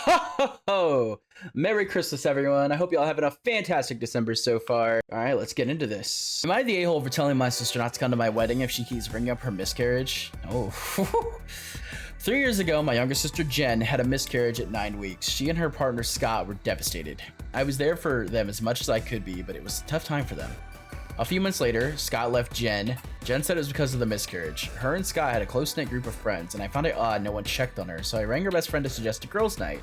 Ho ho ho! Merry Christmas, everyone. I hope y'all having a fantastic December so far. Alright, let's get into this. Am I the a-hole for telling my sister not to come to my wedding if she keeps bringing up her miscarriage? Oh. 3 years ago, my younger sister Jen had a miscarriage at 9 weeks. She and her partner Scott were devastated. I was there for them as much as I could be, but it was a tough time for them. A few months later, Scott left Jen. Jen said it was because of the miscarriage. Her and Scott had a close-knit group of friends, and I found it odd no one checked on her, so I rang her best friend to suggest a girls' night.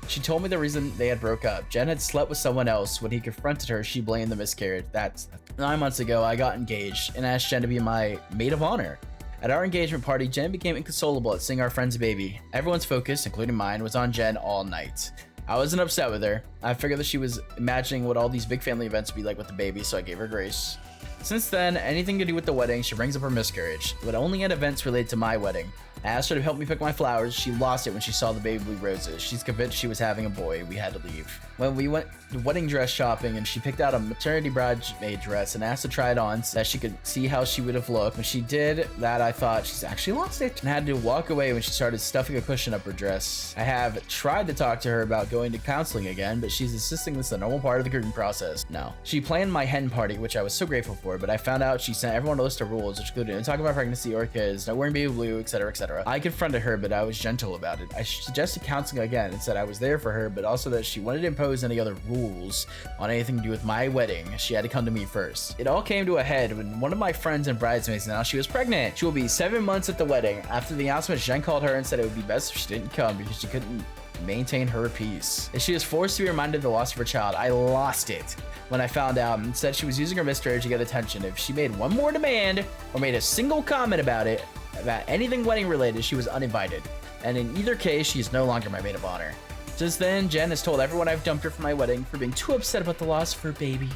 She told me the reason they had broke up. Jen had slept with someone else. When he confronted her, she blamed the miscarriage. That's 9 months ago, I got engaged and asked Jen to be my maid of honor. At our engagement party, Jen became inconsolable at seeing our friend's baby. Everyone's focus, including mine, was on Jen all night. I wasn't upset with her. I figured that she was imagining what all these big family events would be like with the baby, so I gave her grace. Since then, anything to do with the wedding, she brings up her miscarriage, but only at events related to my wedding. I asked her to help me pick my flowers. She lost it when she saw the baby blue roses. She's convinced she was having a boy. We had to leave. When we went wedding dress shopping and she picked out a maternity bridesmaid dress and asked to try it on so that she could see how she would have looked. When she did that, I thought she's actually lost it and had to walk away when she started stuffing a cushion up her dress. I have tried to talk to her about going to counseling again, but she's insisting this is a normal part of the grieving process. No. She planned my hen party, which I was so grateful for, but I found out she sent everyone a list of rules, which included no talking about pregnancy or kids, no wearing baby blue, etc., etc. I confronted her, but I was gentle about it. I suggested counseling again and said I was there for her, but also that she wanted to impose any other rules on anything to do with my wedding. She had to come to me first. It all came to a head when one of my friends and bridesmaids announced she was pregnant. She will be 7 months at the wedding. After the announcement, Jen called her and said it would be best if she didn't come because she couldn't maintain her peace. If she was forced to be reminded of the loss of her child, I lost it when I found out and said she was using her miscarriage to get attention. If she made one more demand or made a single comment about it, about anything wedding related, she was uninvited. And in either case, she is no longer my maid of honor. Since then, Jen has told everyone I've dumped her for my wedding for being too upset about the loss of her baby.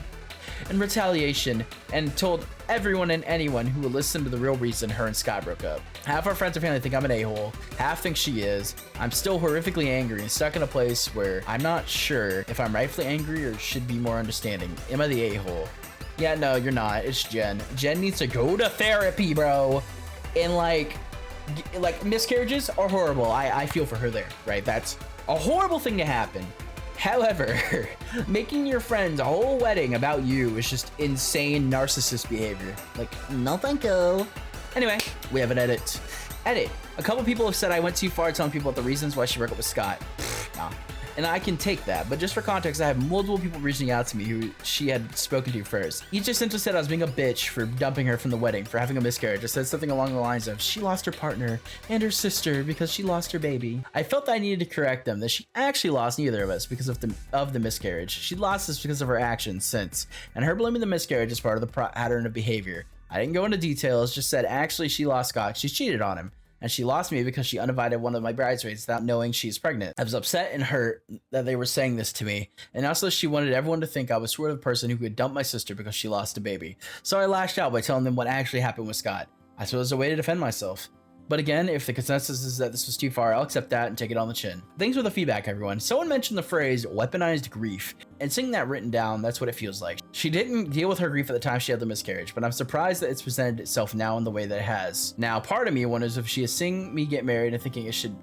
In retaliation, and told everyone and anyone who will listen to the real reason her and Scott broke up. Half our friends and family think I'm an a-hole, half think she is. I'm still horrifically angry and stuck in a place where I'm not sure if I'm rightfully angry or should be more understanding. Am I the a-hole? Yeah, no, you're not. It's Jen. Jen needs to go to therapy, bro. And like miscarriages are horrible. I feel for her there, right? That's a horrible thing to happen. However, making your friends a whole wedding about you is just insane narcissist behavior. Like, no thank you. Anyway, we have an edit. A couple people have said I went too far telling people the reasons why she broke up with Scott. Nah. And I can take that, but just for context, I have multiple people reaching out to me who she had spoken to first. Each essentially said I was being a bitch for dumping her from the wedding, for having a miscarriage. I said something along the lines of, she lost her partner and her sister because she lost her baby. I felt that I needed to correct them, that she actually lost neither of us because of the miscarriage. She lost us because of her actions since, and her blaming the miscarriage is part of the pattern of behavior. I didn't go into details, just said actually she lost Scott, she cheated on him. And she lost me because she uninvited one of my bridesmaids without knowing she's pregnant. I was upset and hurt that they were saying this to me. And also she wanted everyone to think I was sort of the person who could dump my sister because she lost a baby. So I lashed out by telling them what actually happened with Scott. I suppose it was a way to defend myself. But again, if the consensus is that this was too far, I'll accept that and take it on the chin. Thanks for the feedback, everyone. Someone mentioned the phrase weaponized grief, and seeing that written down, that's what it feels like. She didn't deal with her grief at the time she had the miscarriage, but I'm surprised that it's presented itself now in the way that it has. Now, part of me wonders if she is seeing me get married and thinking it should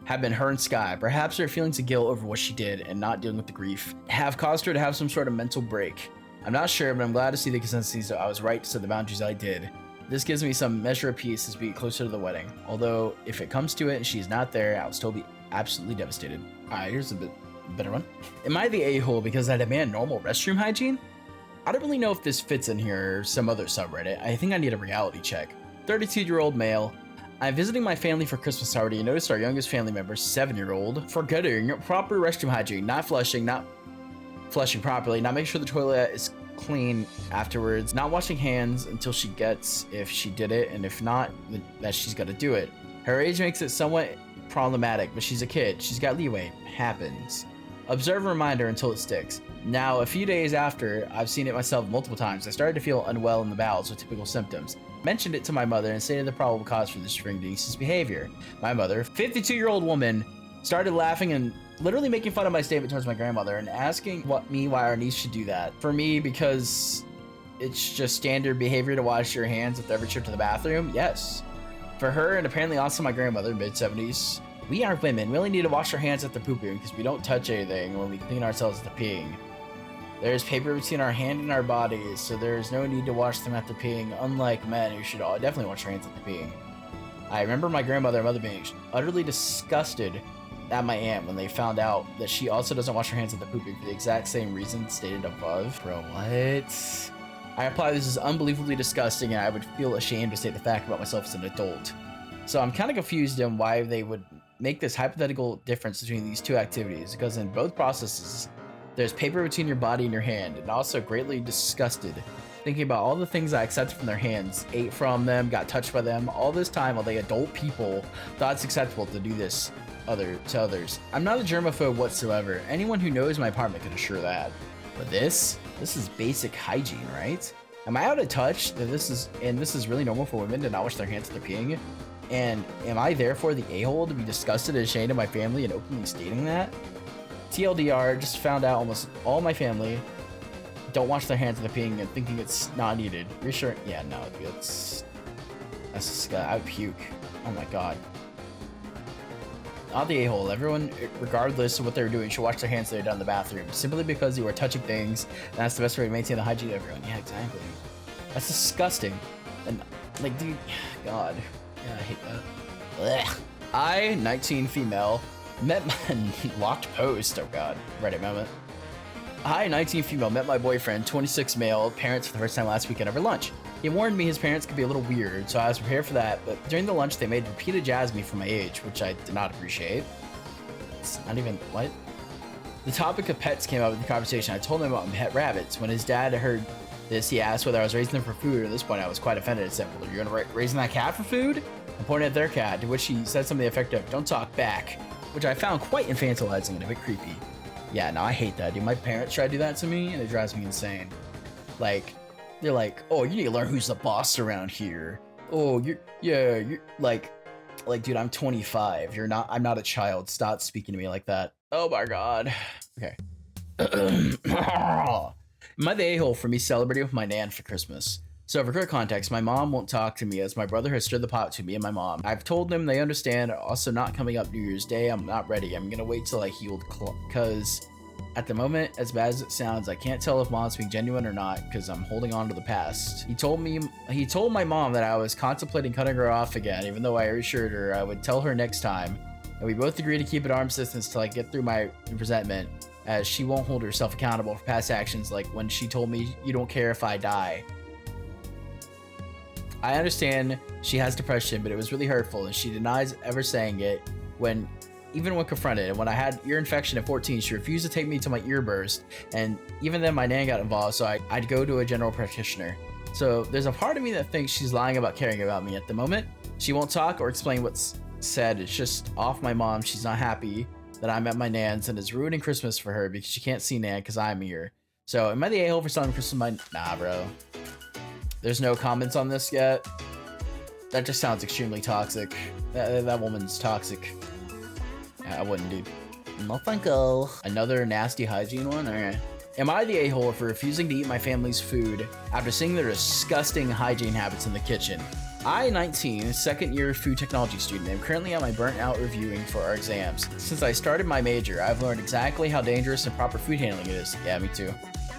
have been her and Sky. Perhaps her feelings of guilt over what she did and not dealing with the grief have caused her to have some sort of mental break. I'm not sure, but I'm glad to see the consensus that I was right to set the boundaries I did. This gives me some measure of peace as we get closer to the wedding. Although, if it comes to it and she's not there, I'll still be absolutely devastated. Alright, here's a bit better one. Am I the a-hole because I demand normal restroom hygiene? I don't really know if this fits in here or some other subreddit. I think I need a reality check. 32-year-old male. I'm visiting my family for Christmas party and noticed our youngest family member, 7-year-old, forgetting proper restroom hygiene, not flushing properly, not making sure the toilet is clean afterwards, not washing hands until she gets if she did it, and if not, that she's got to do it. Her age makes it somewhat problematic, but she's a kid. She's got leeway. Happens. Observe and remind her until it sticks. Now, a few days after, I've seen it myself multiple times. I started to feel unwell in the bowels with typical symptoms. Mentioned it to my mother and stated the probable cause for this string niece's behavior. My mother, 52-year-old woman, started laughing and literally making fun of my statement towards my grandmother and asking why our niece should do that. For me, because it's just standard behavior to wash your hands with every trip to the bathroom. Yes. For her and apparently also my grandmother, mid-70s, We are women. We only need to wash our hands after pooping because we don't touch anything when we clean ourselves after peeing. There's paper between our hand and our bodies, so there is no need to wash them after peeing, unlike men who should all definitely wash their hands after peeing. I remember my grandmother and mother being utterly disgusted at my aunt when they found out that she also doesn't wash her hands after pooping for the exact same reason stated above. Bro, what? I reply, this is unbelievably disgusting, and I would feel ashamed to state the fact about myself as an adult. So I'm kind of confused on why they would make this hypothetical difference between these two activities, because in both processes, there's paper between your body and your hand, and also greatly disgusted thinking about all the things I accepted from their hands, ate from them, got touched by them, all this time while they adult people thought it's acceptable to do this to others. I'm not a germaphobe whatsoever. Anyone who knows my apartment can assure that. But this is basic hygiene, right? Am I out of touch that this is really normal for women to not wash their hands after peeing? And am I therefore the a-hole to be disgusted and ashamed of my family and openly stating that? TLDR, just found out almost all my family don't wash their hands after peeing and thinking it's not needed. You're sure? Yeah, no, dude, that's I would puke. Oh my god. Not the a-hole. Everyone, regardless of what they're doing, should wash their hands when they're done in the bathroom. Simply because you are touching things, and that's the best way to maintain the hygiene of everyone. Yeah, exactly. That's disgusting. And, like, dude, god. Yeah, I hate that. Ugh. I, 19 female, met my locked post. Oh god. Reddit moment. I, 19 female, met my boyfriend, 26 male, parents for the first time last weekend over lunch. He warned me his parents could be a little weird, so I was prepared for that, but during the lunch they made repeated jazz at me for my age, which I did not appreciate. It's not even, what? The topic of pets came up in the conversation. I told him about my pet rabbits. When his dad heard this, he asked whether I was raising them for food. At this point, I was quite offended and said, well, are you gonna raising that cat for food? I pointed at their cat, to which he said something to the effect of, don't talk back, which I found quite infantilizing and a bit creepy. Yeah, no, I hate that, dude. My parents try to do that to me, and it drives me insane. Like, they're like, oh, you need to learn who's the boss around here. Oh, you're like, dude, I'm 25. I'm not a child. Stop speaking to me like that. Oh my god. Okay. Am I the a-hole for me celebrating with my nan for Christmas? So for quick context, my mom won't talk to me as my brother has stirred the pot to me and my mom. I've told them they understand, also not coming up New Year's Day, I'm not ready. I'm gonna wait till I healed, cause at the moment, as bad as it sounds, I can't tell if mom's being genuine or not, cause I'm holding on to the past. He told my mom that I was contemplating cutting her off again, even though I reassured her I would tell her next time. And we both agreed to keep at arm's distance till I get through my resentment, as she won't hold herself accountable for past actions, like when she told me, you don't care if I die. I understand she has depression, but it was really hurtful, and she denies ever saying it even when confronted. And when I had ear infection at 14, she refused to take me till my ear burst, and even then my nan got involved, so I'd go to a general practitioner. So there's a part of me that thinks she's lying about caring about me at the moment. She won't talk or explain what's said. It's just off my mom. She's not happy that I'm at my nan's, and it's ruining Christmas for her because she can't see nan because I'm here. So am I the a-hole for selling Christmas? Nah, bro. There's no comments on this yet. That just sounds extremely toxic. That woman's toxic. I wouldn't, dude. No thank you. Another nasty hygiene one? Alright. Am I the a-hole for refusing to eat my family's food after seeing their disgusting hygiene habits in the kitchen? I, 19, second year food technology student, am currently on my burnt out reviewing for our exams. Since I started my major, I've learned exactly how dangerous and proper food handling it is. Yeah, me too.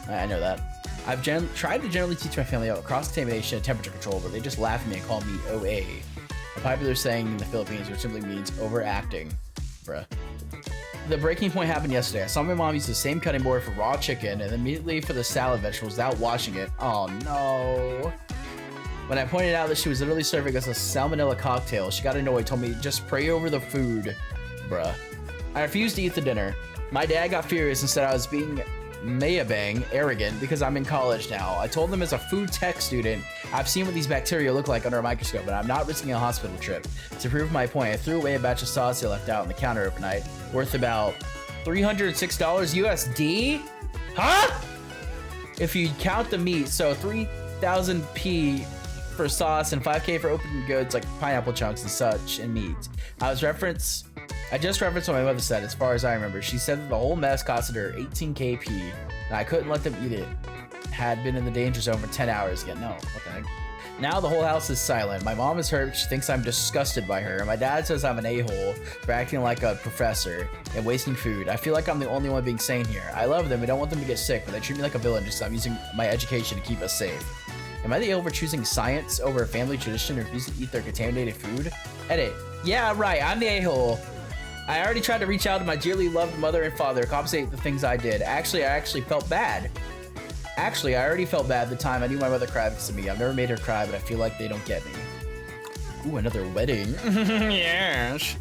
I know that. I've tried to generally teach my family about cross-contamination and temperature control, but they just laugh at me and call me OA, a popular saying in the Philippines, which simply means overacting. Bruh. The breaking point happened yesterday. I saw my mom use the same cutting board for raw chicken and immediately for the salad vegetables without washing it. Oh no. When I pointed out that she was literally serving us a salmonella cocktail, she got annoyed, told me just pray over the food. Bruh. I refused to eat the dinner. My dad got furious and said I was being mayabang arrogant because I'm in college now. I told them as a food tech student, I've seen what these bacteria look like under a microscope, and I'm not risking a hospital trip. To prove my point, I threw away a batch of sauce I left out on the counter overnight, worth about $306 USD? Huh? If you count the meat, so 3,000 P for sauce and 5K for open goods like pineapple chunks and such and meat. I just referenced what my mother said. As far as I remember, she said that the whole mess costed her 18 KP, and I couldn't let them eat it. Had been in the danger zone for 10 hours again. No, what the heck? Now the whole house is silent. My mom is hurt. She thinks I'm disgusted by her. My dad says I'm an a-hole for acting like a professor and wasting food. I feel like I'm the only one being sane here. I love them. I don't want them to get sick, but they treat me like a villain just so I'm using my education to keep us safe. Am I the a-hole for choosing science over a family tradition or refusing to eat their contaminated food? Edit. Yeah, right. I'm the a-hole. I already tried to reach out to my dearly loved mother and father, compensate the things I did. Actually, I actually felt bad. Actually, I already felt bad at the time. I knew my mother cried because of me. I've never made her cry, but I feel like they don't get me. Ooh, another wedding. Yes.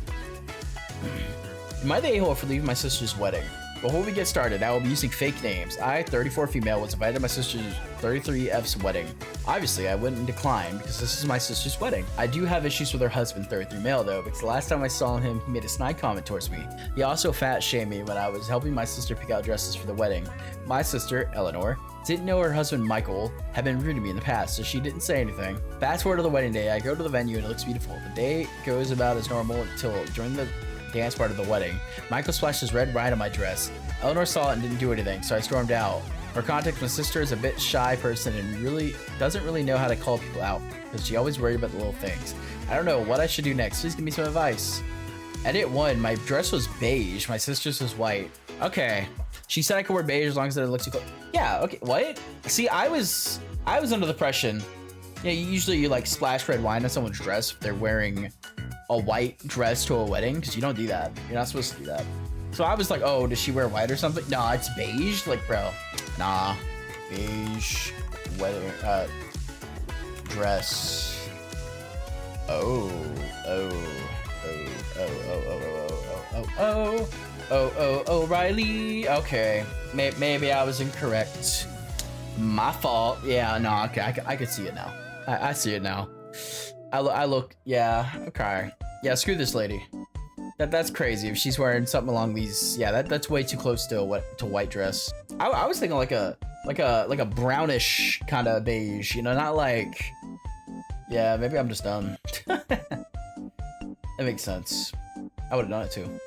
Am I the a-hole for leaving my sister's wedding? Before we get started, I will be using fake names. I, 34 female, was invited to my sister's 33F's wedding. Obviously, I wouldn't decline because this is my sister's wedding. I do have issues with her husband, 33 male, though, because the last time I saw him, he made a snide comment towards me. He also fat shamed me when I was helping my sister pick out dresses for the wedding. My sister, Eleanor, didn't know her husband, Michael, had been rude to me in the past, so she didn't say anything. Fast forward to the wedding day, I go to the venue and it looks beautiful. The day goes about as normal until during the dance part of the wedding. Michael splashes red wine on my dress. Eleanor saw it and didn't do anything, so I stormed out. For context, my sister is a bit shy person and doesn't really know how to call people out because she always worried about the little things. I don't know what I should do next. Please give me some advice. Edit 1. My dress was beige. My sister's was white. Okay. She said I could wear beige as long as it looked too close. Yeah, okay. What? See, I was under the impression, yeah, usually you like splash red wine on someone's dress if they're wearing a white dress to a wedding, because you don't do that. You're not supposed to do that. So I was like, oh, does she wear white or something? Nah, it's beige. Like, bro, nah, beige wedding dress. Oh, Riley. Okay, maybe I was incorrect. My fault. Yeah, no, okay, I could see it now. I see it now. I look, yeah, okay. Yeah, screw this lady. That's crazy. If she's wearing something along these, yeah, that's way too close to white dress. I was thinking like a brownish kind of beige, you know, not like, yeah, maybe I'm just dumb. That makes sense. I would have done it too.